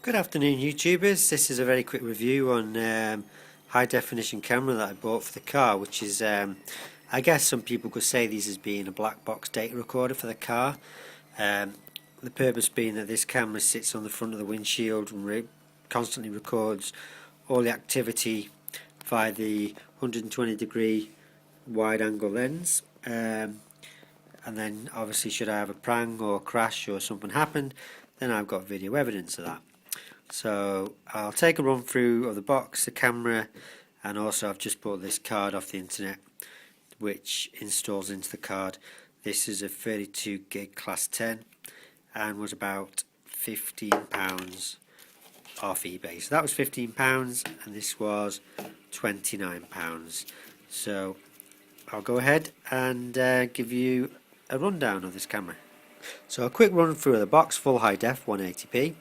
Good afternoon, YouTubers. This is a very quick review on high definition camera that I bought for the car, which is I guess some people could say these as being a black box data recorder for the car. The purpose being that this camera sits on the front of the windshield and constantly records all the activity via the 120-degree wide angle lens. And then obviously should I have a prank or crash or something happen, then I've got video evidence of that. So I'll take a run through of the box, the camera, and also I've just bought this card off the internet which installs into the card. This is a 32 gig class 10 and was about £15 off eBay. So that was £15 and this was £29. So I'll go ahead and give you a rundown of this camera. So a quick run through of the box: full high def 180p,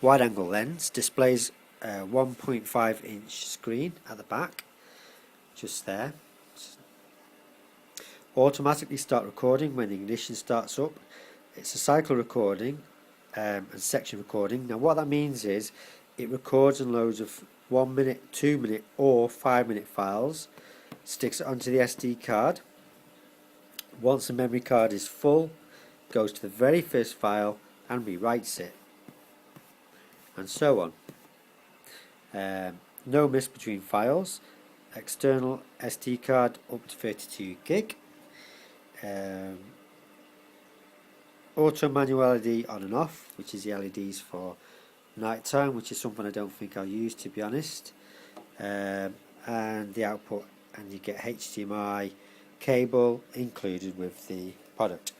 wide angle lens, displays a 1.5 inch screen at the back, just there. Automatically start recording when the ignition starts up. It's a cycle recording and section recording. Now what that means is it records and loads of 1 minute, 2 minute or 5 minute files, sticks it onto the SD card. Once the memory card is full, goes to the very first file and rewrites it, and so on. No miss between files. External SD card up to 32 gig. Auto manual LED on and off, which is the LEDs for night time, which is something I don't think I'll use, to be honest. And the output, and you get HDMI cable included with the product.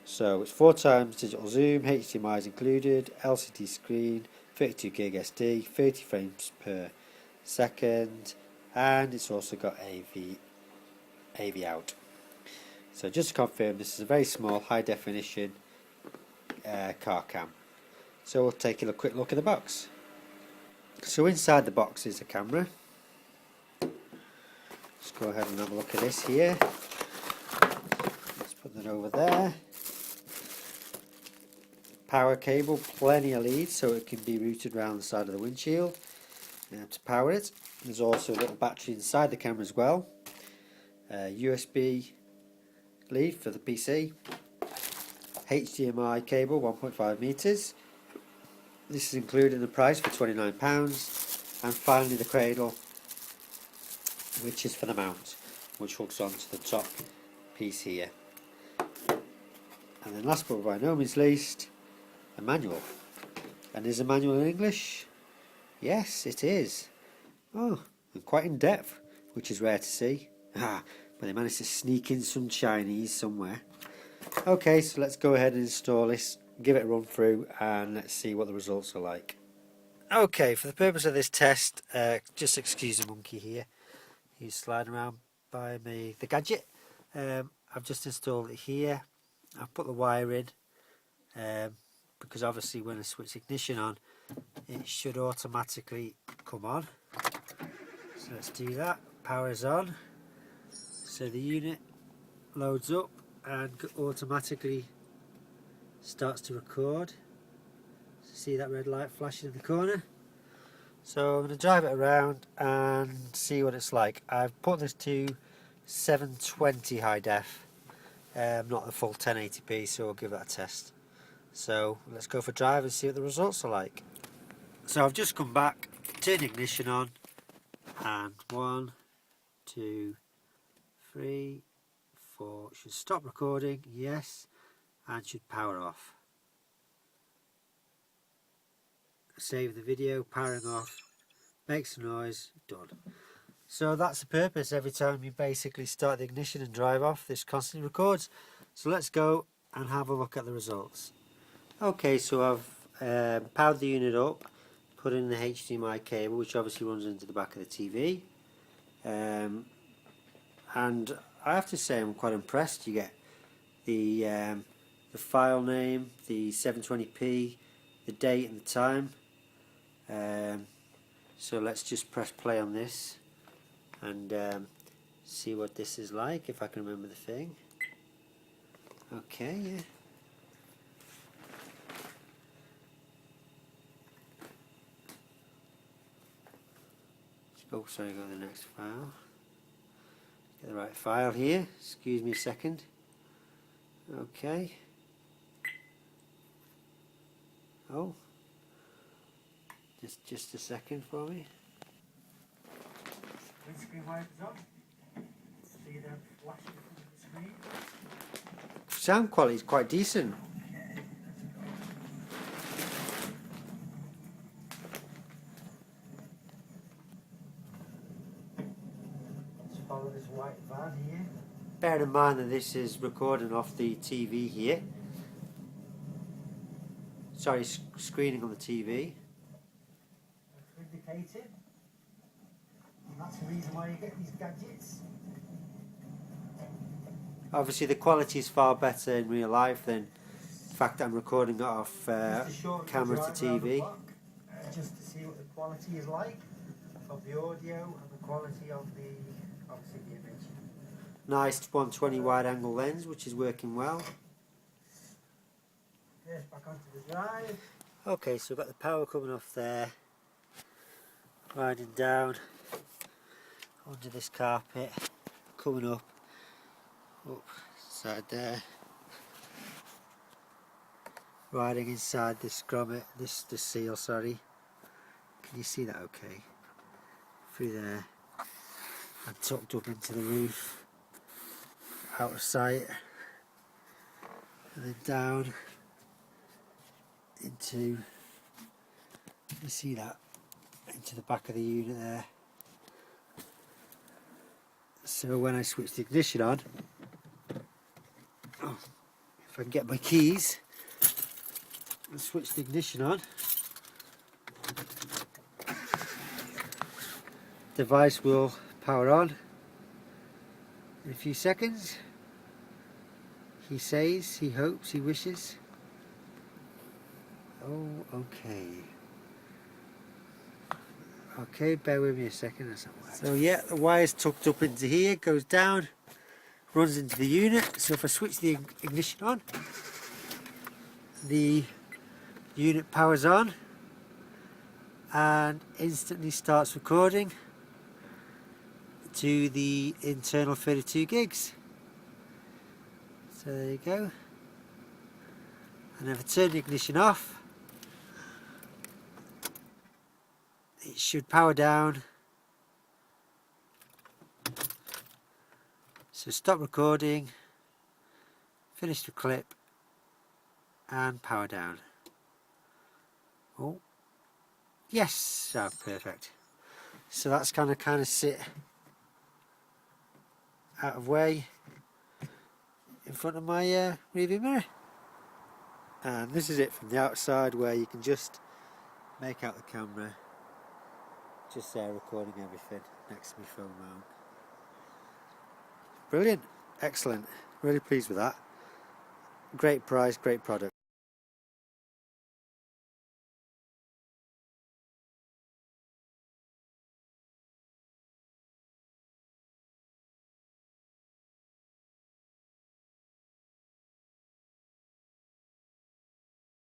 So it's 4 times digital zoom, HDMI is included, LCD screen, 32 gig SD, 30 frames per second, and it's also got AV out. So just to confirm, this is a very small high definition car cam. So we'll take a quick look at the box. So inside the box is a camera. Let's go ahead and have a look at this here. Let's put that over there. Power cable, plenty of leads so it can be routed around the side of the windshield to power it. There's also a little battery inside the camera as well. USB lead for the PC. HDMI cable 1.5 meters. This is included in the price for £29. And finally the cradle, which is for the mount, which hooks onto the top piece here. And then last but by no means least, a manual. And is a manual in English? Yes, it is. Oh, and quite in depth, which is rare to see. But they managed to sneak in some Chinese somewhere. Okay, so let's go ahead and install this, give it a run through, and let's see what the results are like. Okay, for the purpose of this test, just excuse the monkey here. He's sliding around by me, the gadget. I've just installed it here. I've put the wire in. Because obviously when I switch ignition on, it should automatically come on. So let's do that. Power is on. So the unit loads up and automatically starts to record. See that red light flashing in the corner? So I'm going to drive it around and see what it's like. I've put this to 720 high def, not the full 1080p, so I'll give that a test. So let's go for a drive and see what the results are like. So I've just come back, turned ignition on, and 1, 2, 3, 4. Should stop recording, yes, and should power off. Save the video, powering off, makes a noise, done. So that's the purpose. Every time you basically start the ignition and drive off, this constantly records. So let's go and have a look at the results. Okay, so I've powered the unit up, put in the HDMI cable, which obviously runs into the back of the TV, and I have to say I'm quite impressed. You get the file name, the 720p, the date and the time. So let's just press play on this and see what this is like, if I can remember the thing. Okay, yeah. Oh, sorry, go to the next file. Get the right file here. Excuse me a second. Okay. Oh, just a second for me. Windscreen wipers on, so you don't flash in front of the screen. Sound quality is quite decent. Let's follow this white van here. Bear in mind that this is recording off the TV here. Sorry, screening on the TV. It's indicated. And that's the reason why you get these gadgets. Obviously the quality is far better in real life than the fact that I'm recording it off camera to TV. Just to see what the quality is like of the audio and the quality of the, obviously, the image. Nice 120 wide angle lens, which is working well. Yes, back onto the drive. Okay, so we've got the power coming off there, riding down onto this carpet, coming up inside there, riding inside this grommet, this seal, sorry. Can you see that okay? Through there, and tucked up into the roof, out of sight, and then down into, you see that, into the back of the unit there. So when I switch the ignition on, if I can get my keys and switch the ignition on, the device will power on in a few seconds. He says, he hopes, he wishes. Oh, okay. Okay, bear with me a second. That's not working. So yeah, the wire's tucked up into here, goes down, runs into the unit. So if I switch the ignition on, the unit powers on and instantly starts recording to the internal 32 gigs. So there you go. And if I turn the ignition off, it should power down. So stop recording, finish the clip, and power down. Oh, yes, oh, perfect. So that's kind of sit out of way in front of my rearview mirror. And this is it from the outside, where you can just make out the camera just there recording everything next to my phone mount. Brilliant, excellent, really pleased with that. Great price, great product.